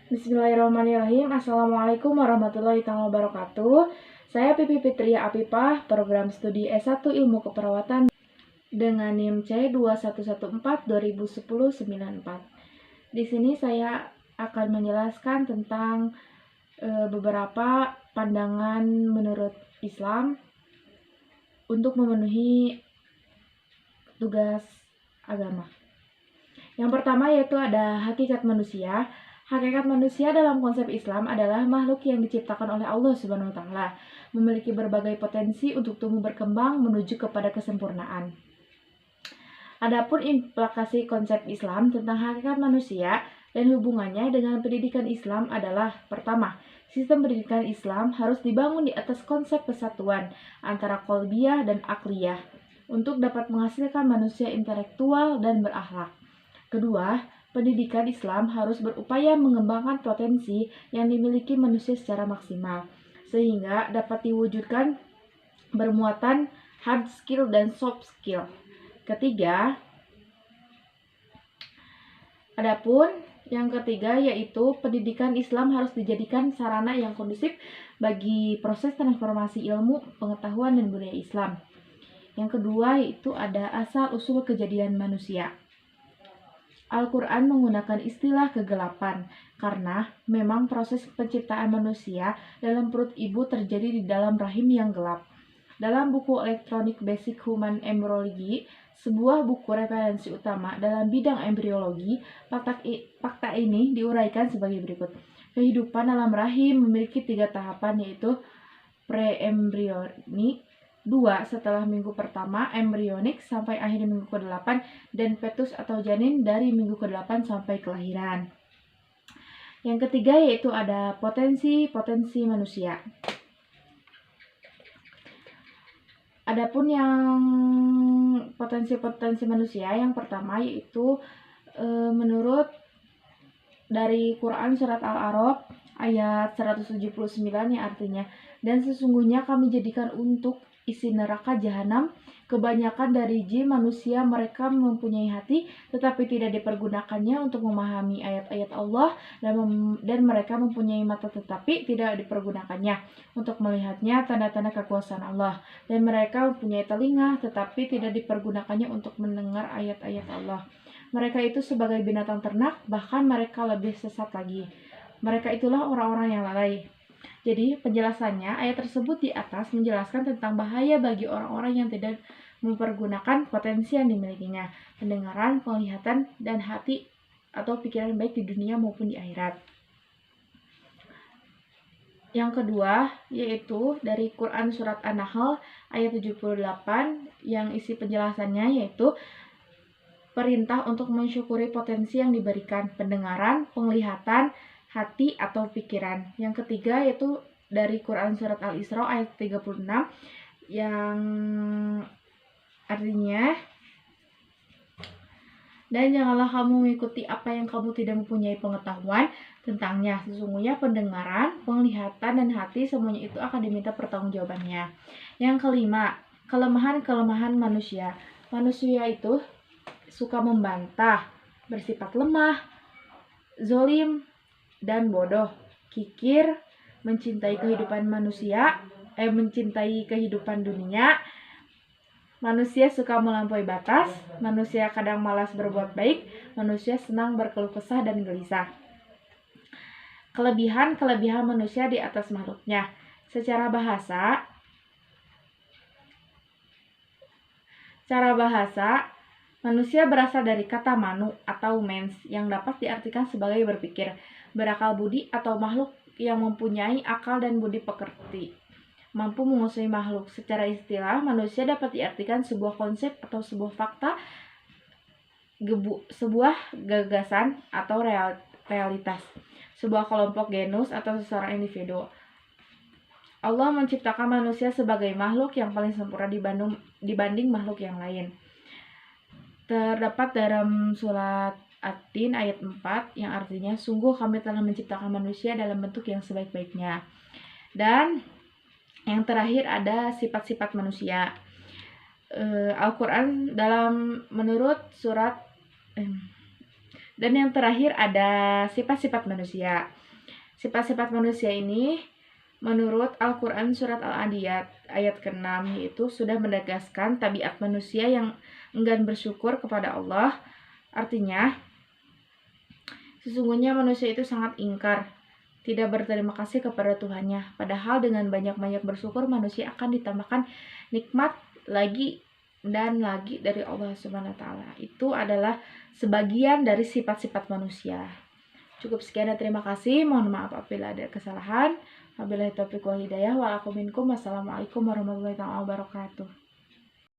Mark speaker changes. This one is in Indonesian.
Speaker 1: Bismillahirrahmanirrahim. Assalamualaikum warahmatullahi wabarakatuh. Saya Pipi Fitria Apipah, program studi S1 Ilmu Keperawatan dengan NIM C2114-2010-94. Di sini saya akan menjelaskan tentang beberapa pandangan menurut Islam untuk memenuhi tugas agama. Yang pertama yaitu ada hakikat manusia. Hakikat manusia dalam konsep Islam adalah makhluk yang diciptakan oleh Allah Subhanahu wa taala, memiliki berbagai potensi untuk tumbuh berkembang menuju kepada kesempurnaan. Adapun implikasi konsep Islam tentang hakikat manusia dan hubungannya dengan pendidikan Islam adalah: pertama, sistem pendidikan Islam harus dibangun di atas konsep kesatuan antara qalbiyah dan akliyah untuk dapat menghasilkan manusia intelektual dan berakhlak. Kedua, pendidikan Islam harus berupaya mengembangkan potensi yang dimiliki manusia secara maksimal, sehingga dapat diwujudkan bermuatan hard skill dan soft skill. Ketiga, adapun yang ketiga yaitu pendidikan Islam harus dijadikan sarana yang kondusif bagi proses transformasi ilmu, pengetahuan, dan budaya Islam. Yang kedua yaitu ada asal-usul kejadian manusia. Al-Quran menggunakan istilah kegelapan karena memang proses penciptaan manusia dalam perut ibu terjadi di dalam rahim yang gelap. Dalam buku elektronik Basic Human Embryology, sebuah buku referensi utama dalam bidang embriologi, fakta ini diuraikan sebagai berikut. Kehidupan dalam rahim memiliki 3 tahapan, yaitu pre-embryonik, 2 setelah minggu pertama, embryonik sampai akhir minggu ke-8, dan fetus atau janin dari minggu ke-8 sampai kelahiran. Yang ketiga yaitu ada potensi manusia. Adapun yang potensi manusia yang pertama yaitu menurut dari Quran surat Al-A'raf ayat 179 yang artinya, dan sesungguhnya kami jadikan untuk isi neraka jahanam kebanyakan dari jin manusia, mereka mempunyai hati tetapi tidak dipergunakannya untuk memahami ayat-ayat Allah, dan mereka mempunyai mata tetapi tidak dipergunakannya untuk melihatnya tanda-tanda kekuasaan Allah, dan mereka mempunyai telinga tetapi tidak dipergunakannya untuk mendengar ayat-ayat Allah. Mereka itu sebagai binatang ternak, bahkan mereka lebih sesat lagi. Mereka itulah orang-orang yang lalai. Jadi penjelasannya, ayat tersebut di atas menjelaskan tentang bahaya bagi orang-orang yang tidak mempergunakan potensi yang dimilikinya, pendengaran, penglihatan, dan hati atau pikiran baik di dunia maupun di akhirat. Yang kedua yaitu dari Quran surat An-Nahl ayat 78 yang isi penjelasannya yaitu perintah untuk mensyukuri potensi yang diberikan, pendengaran, penglihatan, hati atau pikiran. Yang ketiga yaitu dari Quran surat Al-Isra ayat 36 yang artinya, dan janganlah kamu mengikuti apa yang kamu tidak mempunyai pengetahuan tentangnya. Sesungguhnya pendengaran, penglihatan, dan hati semuanya itu akan diminta pertanggungjawabannya. Yang kelima, kelemahan manusia. Manusia itu suka membantah, bersifat lemah, zolim, dan bodoh, kikir, mencintai kehidupan dunia. Manusia suka melampaui batas, manusia kadang malas berbuat baik, manusia senang berkeluh kesah dan gelisah. Kelebihan manusia di atas makhluknya. Secara bahasa, manusia berasal dari kata manu atau mens yang dapat diartikan sebagai berpikir, berakal budi, atau makhluk yang mempunyai akal dan budi pekerti, mampu menguasai makhluk. Secara istilah, manusia dapat diartikan sebuah konsep atau sebuah fakta, sebuah gagasan atau realitas, sebuah kelompok genus atau seseorang individu. Allah menciptakan manusia sebagai makhluk yang paling sempurna dibanding makhluk yang lain. Terdapat dalam surat At-Tin ayat 4 yang artinya, sungguh kami telah menciptakan manusia dalam bentuk yang sebaik-baiknya. Dan yang terakhir ada sifat-sifat manusia. Al-Quran menurut surat Dan yang terakhir ada sifat-sifat manusia. Sifat-sifat manusia ini menurut Al-Quran surat Al-Adiyat ayat ke-6 yaitu sudah menegaskan tabiat manusia yang enggan bersyukur kepada Allah. Artinya, sesungguhnya manusia itu sangat ingkar, tidak berterima kasih kepada Tuhannya. Padahal dengan banyak-banyak bersyukur manusia akan ditambahkan nikmat lagi dan lagi dari Allah Subhanahu wa taala. Itu adalah sebagian dari sifat-sifat manusia. Cukup sekian dan terima kasih. Mohon maaf apabila ada kesalahan. Wabillahi taufiq wal hidayah. Wassalamualaikum warahmatullahi wabarakatuh.